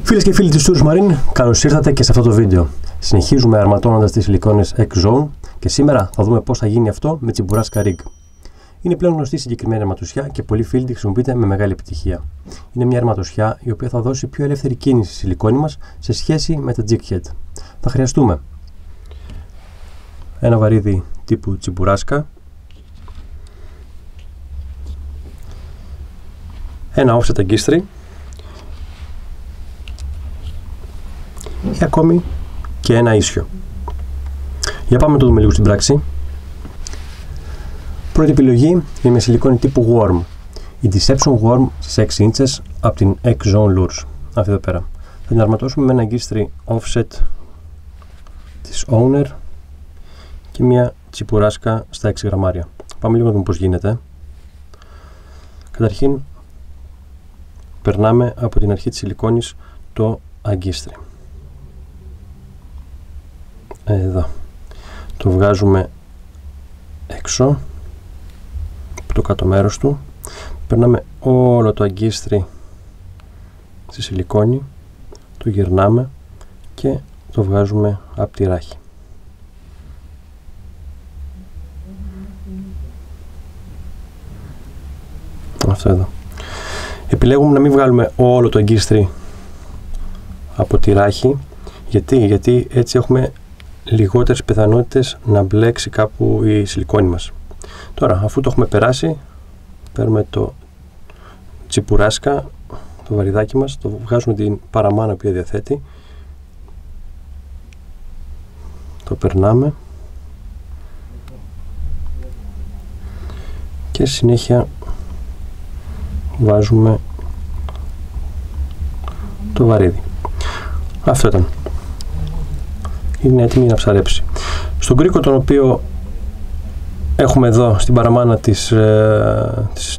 Φίλες και φίλοι της Tours Marine, καλώς ήρθατε και σε αυτό το βίντεο. Συνεχίζουμε αρματώνοντας τις σιλικόνες X-Zone και σήμερα θα δούμε πώς θα γίνει αυτό με τσιμπουράσκα rig. Είναι πλέον γνωστή συγκεκριμένη αρματοσιά και πολλοί φίλοι τη χρησιμοποιείται με μεγάλη επιτυχία. Είναι μια αρματοσιά η οποία θα δώσει πιο ελεύθερη κίνηση στη σιλικόνη μας σε σχέση με τα jig head. Θα χρειαστούμε ένα βαρύδι τύπου τσιμπουράσκα, ένα offset αγκίστρι ή ακόμη και ένα ίσιο. Για πάμε να το δούμε λίγο στην πράξη. Πρώτη επιλογή είναι μια σιλικόνη τύπου Worm. Η Deception Worm στις 6 inches από την X-Zone Lures. Αυτή εδώ πέρα. Θα την αρματώσουμε με ένα αγκίστρι offset της Owner και μια τσιπουράσκα στα 6 γραμμάρια. Πάμε λίγο να δούμε πώς γίνεται. Καταρχήν περνάμε από την αρχή της σιλικόνης το αγκίστρι. Εδώ. Το βγάζουμε έξω από το κάτω μέρος του. Περνάμε όλο το αγκίστρι στη σιλικόνη, το γυρνάμε και το βγάζουμε από τη ράχη. Αυτό εδώ. Επιλέγουμε να μην βγάλουμε όλο το αγκίστρι από τη ράχη. Γιατί έτσι έχουμε λιγότερες πιθανότητες να μπλέξει κάπου η σιλικόνη μας. Τώρα, αφού το έχουμε περάσει, παίρνουμε το τσιπουράσκα, το βαριδάκι μας, το βγάζουμε την παραμάνα που διαθέτει, το περνάμε και συνέχεια βάζουμε το βαρύδι. Αυτό ήταν. Είναι έτοιμη να ψαρέψει. Στον κρίκο τον οποίο έχουμε εδώ στην παραμάνα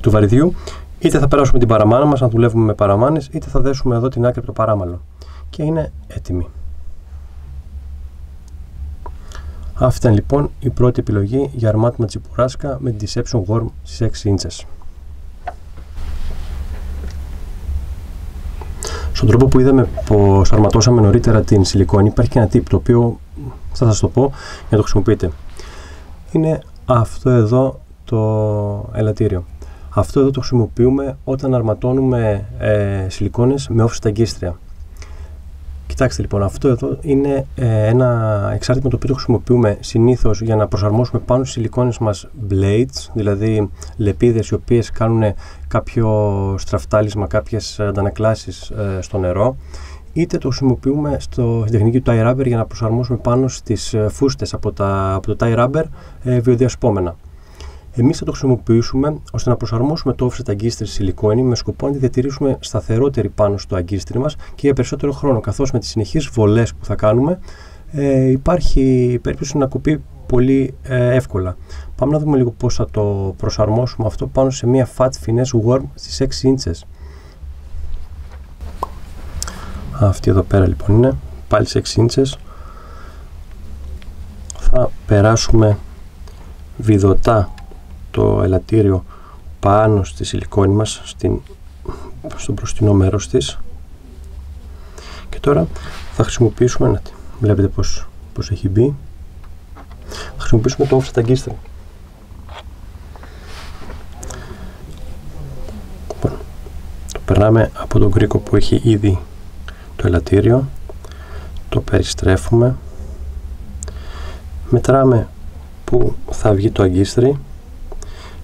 του βαριδιού, είτε θα περάσουμε την παραμάνα μας, να δουλεύουμε με παραμάνες, είτε θα δέσουμε εδώ την άκρη από το παράμαλο. Και είναι έτοιμη. Αυτή ήταν λοιπόν η πρώτη επιλογή για αρμάτιμα τσιπουράσκα με την Deception Worm στις 6 inches. Στον τρόπο που είδαμε πως αρματώσαμε νωρίτερα την σιλικόνη, υπάρχει και ένα tip το οποίο θα σας το πω για να το χρησιμοποιείτε. Είναι αυτό εδώ το ελαττήριο. Αυτό εδώ το χρησιμοποιούμε όταν αρματώνουμε σιλικόνες με offset αγκίστρια. Κοιτάξτε λοιπόν, αυτό εδώ είναι ένα εξάρτημα το οποίο το χρησιμοποιούμε συνήθως για να προσαρμόσουμε πάνω στις σιλικόνες μας blades, δηλαδή λεπίδες οι οποίες κάνουν κάποιο στραφτάλισμα, κάποιες αντανακλάσεις στο νερό, είτε το χρησιμοποιούμε στην τεχνική του tie rubber για να προσαρμόσουμε πάνω στις φούστες από το tie rubber βιοδιασπόμενα. Εμείς θα το χρησιμοποιήσουμε ώστε να προσαρμόσουμε το offset αγκίστρι στη σιλικόνη με σκοπό να τη διατηρήσουμε σταθερότερη πάνω στο αγκίστρι μας και για περισσότερο χρόνο, καθώς με τις συνεχείς βολές που θα κάνουμε υπάρχει περίπτωση να κοπεί πολύ εύκολα. Πάμε να δούμε λίγο πώς θα το προσαρμόσουμε αυτό πάνω σε μια Fat Finesse Worm στις 6 inches. Αυτή εδώ πέρα λοιπόν είναι, πάλι σε 6 inches. Θα περάσουμε βιδωτά το ελαττήριο πάνω στη σιλικόνη μας, στο μπροστινό μέρος της, και τώρα θα χρησιμοποιήσουμε, βλέπετε πως έχει μπει, θα χρησιμοποιήσουμε το offset αγκίστρι. Λοιπόν, το περνάμε από τον κρίκο που έχει ήδη το ελαττήριο, το περιστρέφουμε, μετράμε που θα βγει το αγκίστρι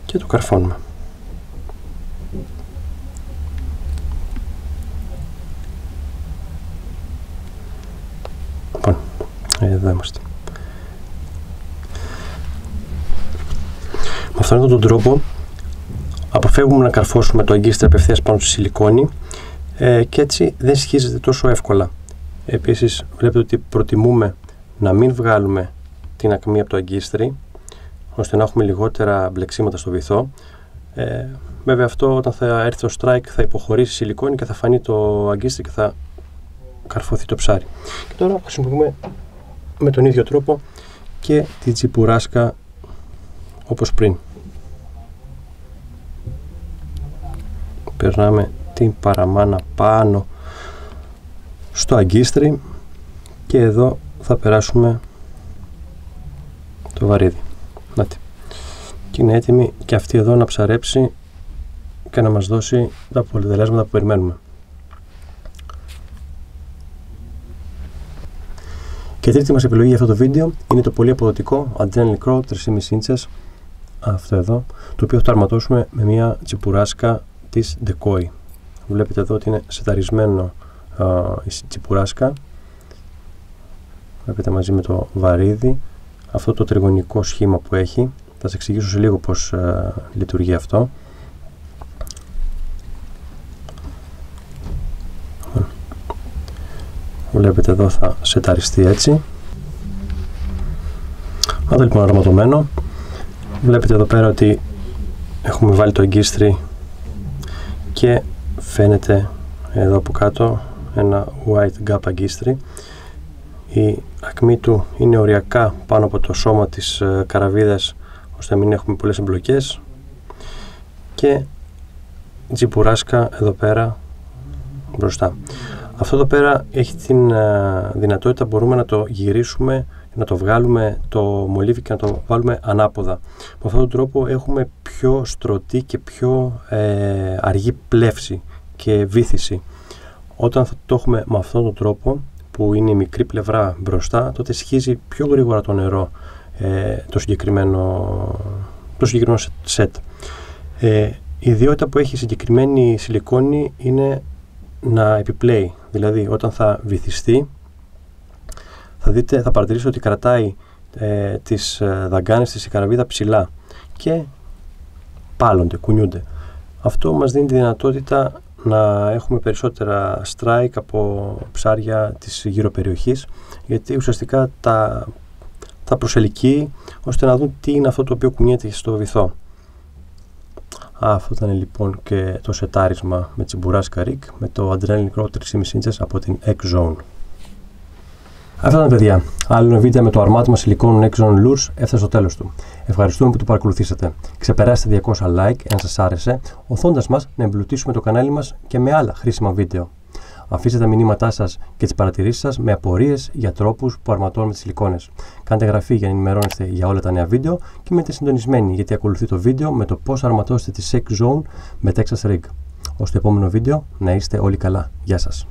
και το καρφώνουμε. Λοιπόν, εδώ είμαστε. Με αυτόν τον τρόπο αποφεύγουμε να καρφώσουμε το αγκίστρι απευθείας πάνω στη σιλικόνη και έτσι δεν σχίζεται τόσο εύκολα. Επίσης βλέπετε ότι προτιμούμε να μην βγάλουμε την ακμή από το αγκίστρι, ώστε να έχουμε λιγότερα μπλεξίματα στο βυθό. Βέβαια αυτό όταν θα έρθει το strike θα υποχωρήσει η σιλικόνη και θα φανεί το αγκίστρι και θα καρφωθεί το ψάρι. Και τώρα χρησιμοποιούμε με τον ίδιο τρόπο και τη τσιπουράσκα όπως πριν. Περνάμε την παραμάνα πάνω στο αγκίστρι και εδώ θα περάσουμε το βαρύδι. Και είναι έτοιμη και αυτή εδώ να ψαρέψει και να μας δώσει τα αποτελέσματα που περιμένουμε. Και η τρίτη μας επιλογή για αυτό το βίντεο είναι το πολύ αποδοτικό Adrenaline Crow 3,5 inches, αυτό εδώ, το οποίο θα το αρματώσουμε με μια τσιπουράσκα της Decoy. Βλέπετε εδώ ότι είναι σεταρισμένο η τσιπουράσκα. Βλέπετε μαζί με το βαρύδι αυτό το τριγωνικό σχήμα που έχει. Θα σας εξηγήσω σε λίγο πώς λειτουργεί αυτό. Βλέπετε εδώ θα σεταριστεί έτσι. Αυτό λοιπόν αρματωμένο. Βλέπετε εδώ πέρα ότι έχουμε βάλει το αγκίστρι και φαίνεται εδώ από κάτω ένα white gap αγκίστρι. Η ακμή του είναι οριακά πάνω από το σώμα της καραβίδας, ώστε να μην έχουμε πολλές εμπλοκές, και τζιπουράσκα εδώ πέρα μπροστά. Αυτό εδώ πέρα έχει την δυνατότητα, μπορούμε να το γυρίσουμε, να το βγάλουμε το μολύβι και να το βάλουμε ανάποδα. Με αυτόν τον τρόπο έχουμε πιο στρωτή και πιο αργή πλεύση και βύθιση. Όταν θα το έχουμε με αυτόν τον τρόπο, που είναι η μικρή πλευρά μπροστά, τότε σχίζει πιο γρήγορα το νερό το συγκεκριμένο σετ. Η ιδιότητα που έχει η συγκεκριμένη σιλικόνη είναι να επιπλέει, δηλαδή όταν θα βυθιστεί θα παρατηρήσετε ότι κρατάει τις δαγκάνες της η καραβίδα ψηλά και πάλλονται, κουνιούνται. Αυτό μας δίνει τη δυνατότητα να έχουμε περισσότερα strike από ψάρια της γύρω περιοχής, γιατί ουσιαστικά τα προσελκύει ώστε να δουν τι είναι αυτό το οποίο κουνιέται στο βυθό. Αυτό ήταν λοιπόν και το σετάρισμα με τσιμπουράσκα rig με το Adrenaline Crow 3,5 inches από την X-Zone. Αυτά ήταν, παιδιά. Άλλο ένα βίντεο με το αρμάτωμα σιλικόνου X-Zone Lures έφτασε στο τέλος του. Ευχαριστούμε που το παρακολουθήσατε. Ξεπεράσετε 200 like αν σας άρεσε, οθώντας μας να εμπλουτίσουμε το κανάλι μας και με άλλα χρήσιμα βίντεο. Αφήστε τα μηνύματά σας και τις παρατηρήσεις σας με απορίες για τρόπους που αρματώνουμε τις σιλικόνες. Κάντε εγγραφή για να ενημερώνεστε για όλα τα νέα βίντεο και μείνετε συντονισμένοι, γιατί ακολουθεί το βίντεο με το πώς αρματώσετε τη X-Zone με Texas Rig. Ως το επόμενο βίντεο, να είστε όλοι καλά. Γεια σας.